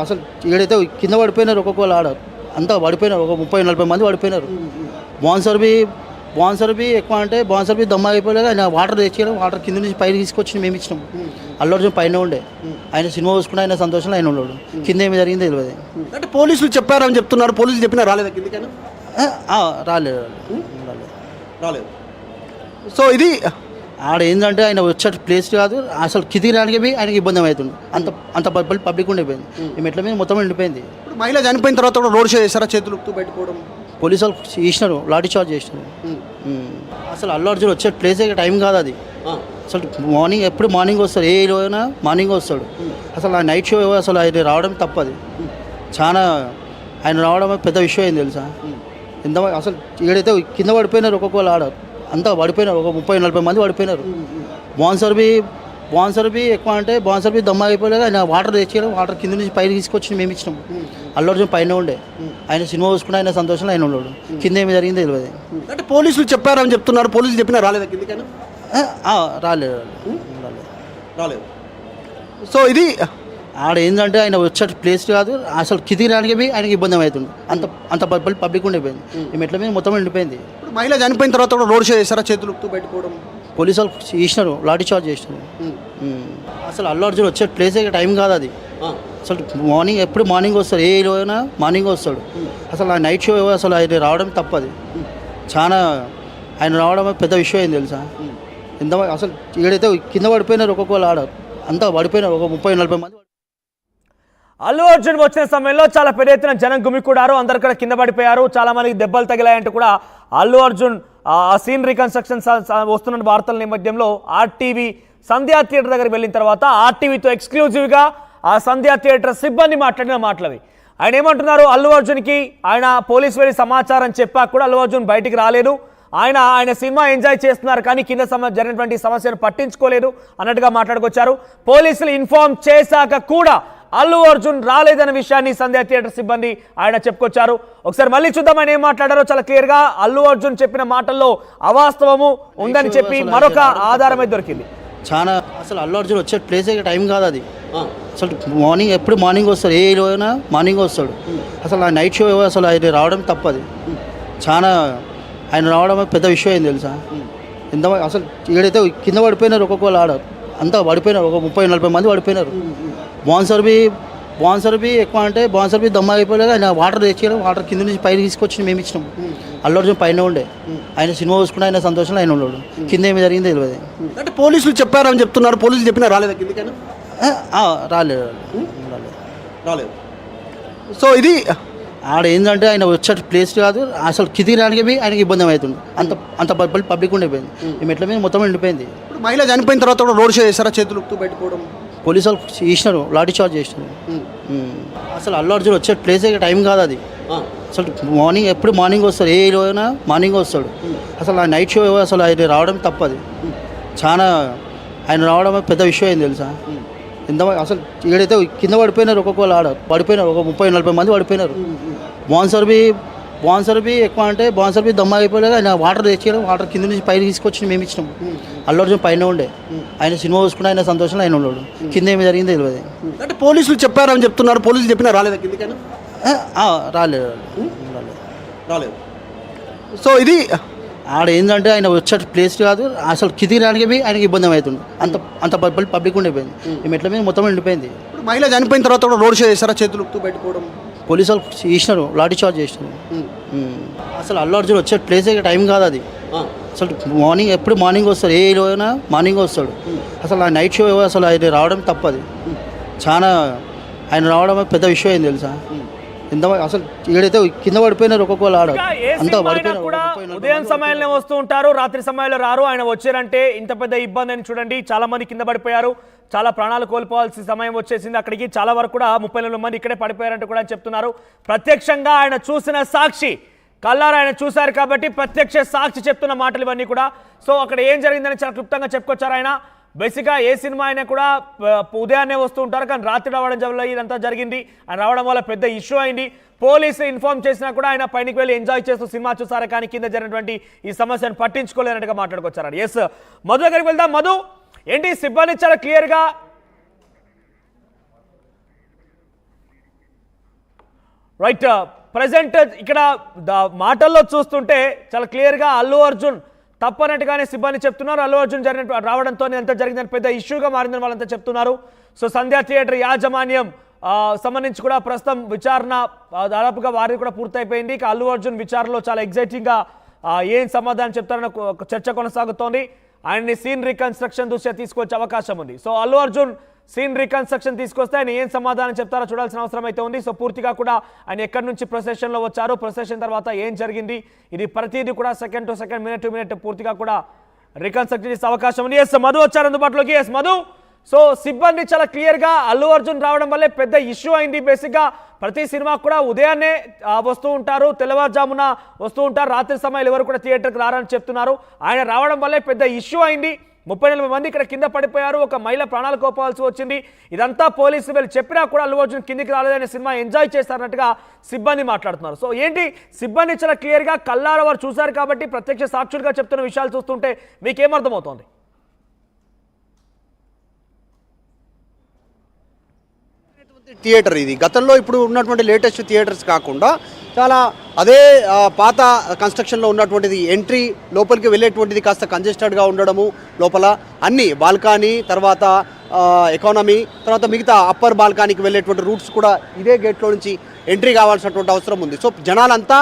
అసలు ఏడైతే కింద పడిపోయినారు ఒక్కొక్కరు ఆడ అంతా పడిపోయినారు. ఒక 30-40 మంది పడిపోయినారు. బాన్సర్బీ ఎక్కువ అంటే బాన్సర్బీ దమ్మ అయిపోలేదు. ఆయన వాటర్ తెచ్చేయడం, వాటర్ కింద నుంచి పైన తీసుకొచ్చి మేము ఇచ్చినాం. అల్లు అర్జున్ పైన ఉండే ఆయన సినిమా చూసుకుంటే ఆయన సంతోషంలో ఆయన ఉన్నాడు. కింద ఏమి జరిగిందో తెలియదు. అంటే పోలీసులు చెప్పారని చెప్తున్నారు. పోలీసులు చెప్పినా రాలేదా కిందకైనా? రాలేదు. రాలేదు. సో ఇది ఆడ ఏంటంటే ఆయన వచ్చే ప్లేస్ కాదు, అసలు కిందికి రానికి ఆయనకి ఇబ్బంది అవుతుంది. అంత పబ్లిక్ ఉండిపోయింది. ఈ మెట్ల మీద మొత్తం ఉండిపోయింది. ఇప్పుడు మహిళ చనిపోయిన తర్వాత కూడా రోడ్ షో చేస్తారా? చేతులు బయటపోవడం పోలీసు వాళ్ళు చేసినారు, లాఠీ చార్జ్ చేసినారు. అసలు అల్లు అర్జున్ వచ్చే ప్లేసే టైం కాదు అది. అసలు ఎప్పుడు మార్నింగ్ వస్తాడు, ఏ హీరో అయినా మార్నింగ్ వస్తాడు. అసలు ఆ నైట్ షో అసలు ఆయన రావడం తప్పది. చాలా ఆయన రావడం పెద్ద విషయం అయింది తెలుసా. అసలు ఏడైతే కింద పడిపోయినారు ఒక్కొక్కరు ఆడ అంతా పడిపోయినారు. ఒక 30-40 మంది పడిపోయినారు. బాన్సర్బీ ఎక్కువ అంటే బాన్సర్బీ దమ్మ అయిపోలేదు. ఆయన వాటర్ తెచ్చేయడం, వాటర్ కింద నుంచి పైన తీసుకొచ్చి మేము ఇచ్చినాం. అల్లు అర్జున్ పైన ఉండే ఆయన సినిమా చూసుకుంటే ఆయన సంతోషంలో ఆయన ఉన్నాడు. కింద ఏమి జరిగిందో తెలియదు. అంటే పోలీసులు చెప్పారని చెప్తున్నారు. పోలీసులు చెప్పినా రాలేదా కిందకైనా? రాలేదు. సో ఇది ఆడ ఏంటంటే ఆయన వచ్చే ప్లేస్ కాదు, అసలు కిందికి రానికి ఆయనకి ఇబ్బంది అవుతుంది. అంత పబ్లిక్ ఉండిపోయింది. ఈ మెట్ల మీద మొత్తం ఉండిపోయింది. ఇప్పుడు మహిళ చనిపోయిన తర్వాత కూడా రోడ్ షో చేస్తారా? చేతులు బయటపోవడం పోలీసు వాళ్ళు చేసినారు, లాఠీ చార్జ్ చేసినారు. అసలు అల్లు అర్జున్ వచ్చే ప్లేసే టైం కాదు అది. అసలు ఎప్పుడు మార్నింగ్ వస్తాడు, ఏ హీరో అయినా మార్నింగ్ వస్తాడు. అసలు ఆ నైట్ షో అసలు ఆయన రావడం తప్పది. చాలా ఆయన రావడం పెద్ద విషయం అయింది తెలుసా. అసలు ఏడైతే కింద పడిపోయినారు ఒక్కొక్కరు ఆడ అంతా పడిపోయినారు. ఒక 30-40 మంది. అల్లు అర్జున్ వచ్చిన సమయంలో చాలా పెద్ద ఎత్తున జనం గుమికూడారు. అందరు కూడా కింద పడిపోయారు. చాలా మందికి దెబ్బలు తగిలాయంటూ కూడా అల్లు అర్జున్ ఆ సీన్ రికన్స్ట్రక్షన్ వస్తున్న వార్తల నేపథ్యంలో ఆర్టీవీ సంధ్యా థియేటర్ దగ్గరికి వెళ్ళిన తర్వాత ఆర్టీవీతో ఎక్స్క్లూజివ్గా ఆ సంధ్యా థియేటర్ సిబ్బంది మాట్లాడిన మాటలవి. ఆయన ఏమంటున్నారు, అల్లు అర్జున్కి ఆయన పోలీసు వెళ్ళి సమాచారం చెప్పాక కూడా అల్లు అర్జున్ బయటికి రాలేదు. ఆయన సినిమా ఎంజాయ్ చేస్తున్నారు కానీ కింద జరిగినటువంటి సమస్యను పట్టించుకోలేదు అన్నట్టుగా మాట్లాడుకొచ్చారు. పోలీసులు ఇన్ఫార్మ్ చేశాక కూడా అల్లు అర్జున్ రాలేదనే విషయాన్ని సంధ్యా థియేటర్ సిబ్బంది ఆయన చెప్పుకొచ్చారు. ఒకసారి మళ్ళీ చూద్దాం ఆయన ఏం మాట్లాడారో. చాలా క్లియర్గా అల్లు అర్జున్ చెప్పిన మాటల్లో అవాస్తవము ఉందని చెప్పి మరొక ఆధారమే దొరికింది. చాలా అసలు అల్లు అర్జున్ వచ్చే ప్లేసే టైం కాదు అది. అసలు ఎప్పుడు మార్నింగ్ వస్తాడు, ఏ హీరో అయినా మార్నింగ్ వస్తాడు. అసలు ఆ నైట్ షో అసలు ఆయన రావడం తప్పది. చాలా ఆయన రావడం పెద్ద విషయం అయింది తెలుసా. అసలు ఏడైతే కింద పడిపోయినారు ఒక్కొక్కరు ఆడ అంతా పడిపోయినారు. ఒక 30-40 మంది పడిపోయినారు. బాన్సర్బీ ఎక్కువ అంటే బాన్సర్బీ దమ్మ అయిపోలేదు. ఆయన వాటర్ తెచ్చేయడం, వాటర్ కింద నుంచి పైన తీసుకొచ్చి మేము ఇచ్చినాం. అల్లు అర్జున్ పైన ఉండే ఆయన సినిమా చూసుకుంటే ఆయన సంతోషంలో ఆయన ఉన్నాడు. కింద ఏమి జరిగిందో తెలియదు. అంటే పోలీసులు చెప్పారని చెప్తున్నారు. పోలీసులు చెప్పినా రాలేదా కిందకైనా? రాలేదు. సో ఇది ఆడ ఏంటంటే ఆయన వచ్చే ప్లేస్ కాదు, అసలు కిందికి రానికి ఆయనకి ఇబ్బంది అవుతుంది. అంత పబ్లిక్ ఉండిపోయింది. ఈ మెట్ల మీద మొత్తం ఉండిపోయింది. ఇప్పుడు మహిళ చనిపోయిన తర్వాత కూడా రోడ్ షో చేస్తారా? చేతులు బయటపోవడం పోలీసు వాళ్ళు చేసినారు, లాఠీ చార్జ్ చేసినారు. అసలు అల్లు అర్జున్ వచ్చే ప్లేసే టైం కాదు అది. అసలు ఎప్పుడు మార్నింగ్ వస్తాడు, ఏ హీరో అయినా మార్నింగ్ వస్తాడు. అసలు ఆ నైట్ షో అసలు ఆయన రావడం తప్పది. చాలా ఆయన రావడం పెద్ద విషయం అయింది తెలుసా. అసలు ఏడైతే కింద పడిపోయినారు ఒక్కొక్కరు ఆడ పడిపోయినారు. ఒక 30-40 మంది పడిపోయినారు. బాన్సర్బీ ఎక్కువ అంటే బాన్సర్బీ దమ్మ అయిపోలేదు. ఆయన వాటర్ తెచ్చేయడం, వాటర్ కింద నుంచి పైన తీసుకొచ్చి మేము ఇచ్చినాం. అల్లు అర్జున్ పైన ఉండే ఆయన సినిమా చూసుకుంటే ఆయన సంతోషంలో ఆయన ఉన్నాడు. కింద ఏమి జరిగిందో తెలియదు. అంటే పోలీసులు చెప్పారని చెప్తున్నారు. పోలీసులు చెప్పినా రాలేదా కిందకైనా? రాలేదు. సో ఇది ఆడ ఏంటంటే ఆయన వచ్చే ప్లేస్ కాదు, అసలు కిందికి రానికి ఆయనకి ఇబ్బంది అవుతుంది. అంత పబ్లిక్ ఉండిపోయింది. ఈ మెట్ల మీద మొత్తం ఉండిపోయింది. ఇప్పుడు మహిళ చనిపోయిన తర్వాత కూడా రోడ్ షో చేస్తారా? చేతులు బయటపోవడం పోలీసు వాళ్ళు చేసినారు, లాఠీ చార్జ్ చేసినారు. అసలు అల్లు అర్జున్ వచ్చే ప్లేసే టైం కాదు అది. అసలు ఎప్పుడు మార్నింగ్ వస్తాడు, ఏ హీరో అయినా మార్నింగ్ వస్తాడు. అసలు ఆ నైట్ షో అసలు ఆయన రావడం తప్పది. చాలా ఆయన రావడం పెద్ద విషయం అయింది తెలుసా. అసలు ఏడైతే కింద పడిపోయినారు ఒక్కొక్కరు ఆడ అంతా పడిపోయినారు. ఉదయం సమయంలో వస్తూ ఉంటారు, రాత్రి సమయంలో రారు. ఆయన వచ్చారంటే ఇంత పెద్ద ఇబ్బంది అని చూడండి. చాలా మంది కింద పడిపోయారు, చాలా ప్రాణాలు కోల్పోవాల్సిన సమయం వచ్చేసింది. అక్కడికి చాలా వరకు కూడా 30-40 మంది ఇక్కడే పడిపోయారంటూ కూడా చెప్తున్నారు. ప్రత్యక్షంగా ఆయన చూసిన సాక్షి, కల్లారా ఆయన చూశారు కాబట్టి ప్రత్యక్ష సాక్షి చెప్తున్న మాటలు ఇవన్నీ కూడా. సో అక్కడ ఏం జరిగిందని చాలా క్లుప్తంగా చెప్పుకొచ్చారు ఆయన. బేసిక్గా ఏ సినిమా అయినా కూడా ఉదయాన్నే వస్తూ ఉంటారు, కానీ రాత్రి రావడం వల్ల ఇదంతా జరిగింది. ఆయన రావడం వల్ల పెద్ద ఇష్యూ అయింది. పోలీసులు ఇన్ఫార్మ్ చేసినా కూడా ఆయన పైనకి వెళ్ళి ఎంజాయ్ చేస్తూ సినిమా చూసారా కానీ కింద జరిగినటువంటి ఈ సమస్యను పట్టించుకోలేనట్టుగా మాట్లాడుకొచ్చారు. ఎస్, మధు దగ్గరికి వెళ్దాం. మధు, ఏంటి సిబ్బంది చాలా క్లియర్గా రైట్ ప్రజెంట్ ఇక్కడ మాటల్లో చూస్తుంటే చాలా క్లియర్గా అల్లు అర్జున్ తప్పనట్టుగానే సిబ్బంది చెప్తున్నారు. అల్లు అర్జున్ జరిగిన రావడంతో ఎంత జరిగిందని పెద్ద ఇష్యూగా మారిందని వాళ్ళంతా చెప్తున్నారు. సో సంధ్యా థియేటర్ యాజమాన్యం సంబంధించి కూడా ప్రస్తుతం విచారణ దాదాపుగా వారిది కూడా పూర్తయిపోయింది. ఇక అల్లు అర్జున్ విచారణలో చాలా ఎగ్జైటింగ్గా ఏం సమాధానం చెప్తారన్న చర్చ కొనసాగుతోంది. ఆయన్ని సీన్ రీకన్స్ట్రక్షన్ దృష్ట్యా తీసుకొచ్చే అవకాశం ఉంది. So Allu Arjun scene reconstruction తీసుకొస్తే ఆయన ఏం సమాధానం చెప్తారో చూడాల్సిన అవసరం అయితే ఉంది. సో పూర్తిగా కూడా ఆయన ఎక్కడి నుంచి ప్రొసెషన్లో వచ్చారు, ప్రొసెషన్ తర్వాత ఏం జరిగింది, ఇది ప్రతిదీ కూడా second to second, minute to minute పూర్తిగా కూడా రీకన్స్ట్రక్ట్ చేసే అవకాశం ఉంది. ఎస్ మధు వచ్చారు అందుబాటులోకి. ఎస్ మధు, సో సిబ్బంది చాలా క్లియర్గా అల్లు అర్జున్ రావడం వల్లే పెద్ద ఇష్యూ అయింది. బేసిక్గా ప్రతి సినిమా కూడా ఉదయాన్నే వస్తూ ఉంటారు, తెల్లవారుజామున వస్తూ ఉంటారు, రాత్రి సమయాలు ఎవరు కూడా థియేటర్కి రారని చెప్తున్నారు. ఆయన రావడం వల్లే పెద్ద ఇష్యూ అయింది. 38 మంది ఇక్కడ కింద పడిపోయారు, ఒక మహిళ ప్రాణాలు కోల్పోవాల్సి వచ్చింది. ఇదంతా పోలీసులు వీళ్ళు చెప్పినా కూడా అల్లు అర్జున్ కిందికి రాలేదని సినిమా ఎంజాయ్ చేస్తారన్నట్టుగా సిబ్బంది మాట్లాడుతున్నారు. సో ఏంటి సిబ్బంది చాలా క్లియర్గా కళ్ళారా వారు చూశారు కాబట్టి ప్రత్యక్ష సాక్షులుగా చెప్తున్న విషయాలు చూస్తుంటే మీకేమర్థమవుతోంది? థియేటర్ ఇది గతంలో ఇప్పుడు ఉన్నటువంటి లేటెస్ట్ థియేటర్స్ కాకుండా చాలా అదే పాత కన్స్ట్రక్షన్లో ఉన్నటువంటిది. ఎంట్రీ లోపలికి వెళ్ళేటువంటిది కాస్త కంజెస్టెడ్గా ఉండడము, లోపల అన్ని బాల్కనీ, తర్వాత ఎకానమీ, తర్వాత మిగతా అప్పర్ బాల్కనీకి వెళ్ళేటువంటి రూట్స్ కూడా ఇదే గేట్లో నుంచి ఎంట్రీ కావాల్సినటువంటి అవసరం ఉంది. సో జనాలంతా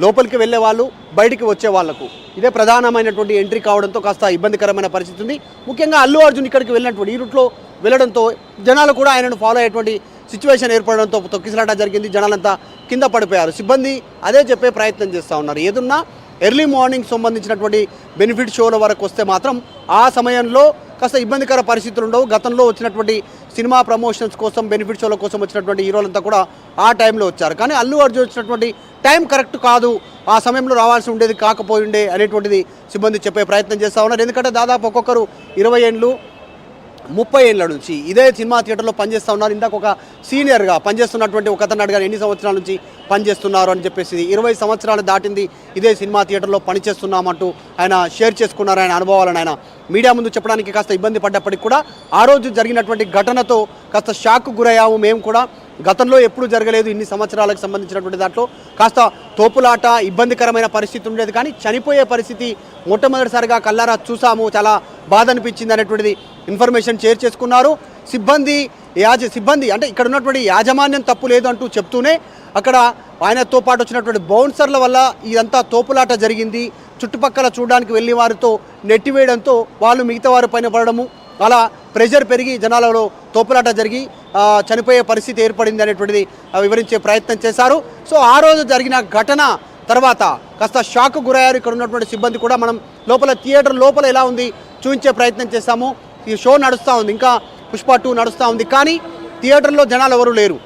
లోపలికి వెళ్ళే వాళ్ళు, బయటికి వచ్చే వాళ్లకు ఇదే ప్రధానమైనటువంటి ఎంట్రీ కావడంతో కాస్త ఇబ్బందికరమైన పరిస్థితి ఉంది. ముఖ్యంగా అల్లు అర్జున్ ఇక్కడికి వెళ్ళినటువంటి ఈ రూట్లో వెళ్ళడంతో జనాలు కూడా ఆయనను ఫాలో అయ్యేటువంటి సిచ్యువేషన్ ఏర్పడడంతో తొక్కిసలాట జరిగింది. జనాలంతా కింద పడిపోయారు. సిబ్బంది అదే చెప్పే ప్రయత్నం చేస్తూ ఉన్నారు. ఏదున్నా ఎర్లీ మార్నింగ్ సంబంధించినటువంటి బెనిఫిట్ షోల వరకు వస్తే మాత్రం ఆ సమయంలో కాస్త ఇబ్బందికర పరిస్థితులు ఉండవు. గతంలో వచ్చినటువంటి సినిమా ప్రమోషన్స్ కోసం, బెనిఫిట్ షోల కోసం వచ్చినటువంటి హీరోలంతా కూడా ఆ టైంలో వచ్చారు. కానీ అల్లు అర్జున్ వచ్చినటువంటి టైం కరెక్ట్ కాదు, ఆ సమయంలో రావాల్సి ఉండేది, కాకపోయిండే అనేటువంటిది సిబ్బంది చెప్పే ప్రయత్నం చేస్తూ ఉన్నారు. ఎందుకంటే దాదాపు ఒక్కొక్కరు 20 ఏళ్ళు 30 ఏళ్ళ నుంచి ఇదే సినిమా థియేటర్లో పనిచేస్తూ ఉన్నారు. ఇందాక ఒక సీనియర్గా పనిచేస్తున్నటువంటి ఒక అతను అడిగారు ఎన్ని సంవత్సరాల నుంచి పనిచేస్తున్నారు అని చెప్పేసి. 20 సంవత్సరాలు దాటింది ఇదే సినిమా థియేటర్లో పనిచేస్తున్నామంటూ ఆయన షేర్ చేసుకున్నారు ఆయన అనుభవాలను. ఆయన మీడియా ముందు చెప్పడానికి కాస్త ఇబ్బంది పడ్డప్పటికి కూడా ఆ రోజు జరిగినటువంటి ఘటనతో కాస్త షాక్కు గురయ్యాము మేము కూడా. గతంలో ఎప్పుడు జరగలేదు ఇన్ని సంవత్సరాలకు సంబంధించినటువంటి దాంట్లో కాస్త తోపులాట, ఇబ్బందికరమైన పరిస్థితి ఉండేది. కానీ చనిపోయే పరిస్థితి మొట్టమొదటిసారిగా కల్లారా చూసాము, చాలా బాధ అనిపించింది అనేటువంటిది ఇన్ఫర్మేషన్ షేర్ చేసుకున్నారు. సిబ్బంది అంటే ఇక్కడ ఉన్నటువంటి యాజమాన్యం తప్పు లేదు అంటూ చెప్తూనే అక్కడ ఆయనతో పాటు వచ్చినటువంటి బౌన్సర్ల వల్ల ఇదంతా తోపులాట జరిగింది, చుట్టుపక్కల చూడడానికి వెళ్ళి వారితో నెట్టివేయడంతో వాళ్ళు మిగతా వారి పైన పడడము, అలా ప్రెషర్ పెరిగి జనాలలో తోపులాట జరిగి చనిపోయే పరిస్థితి ఏర్పడింది అనేటువంటిది వివరించే ప్రయత్నం చేశారు. సో ఆ రోజు జరిగిన ఘటన తర్వాత కాస్త షాక్ గురయ్యారు ఇక్కడ ఉన్నటువంటి సిబ్బంది కూడా. మనం లోపల థియేటర్ లోపల ఎలా ఉంది చూపించే ప్రయత్నం చేస్తాము. ఈ షో నడుస్తూ ఉంది, ఇంకా పుష్ప 2 నడుస్తూ ఉంది, కానీ థియేటర్లో జనాలు ఎవరు లేరు.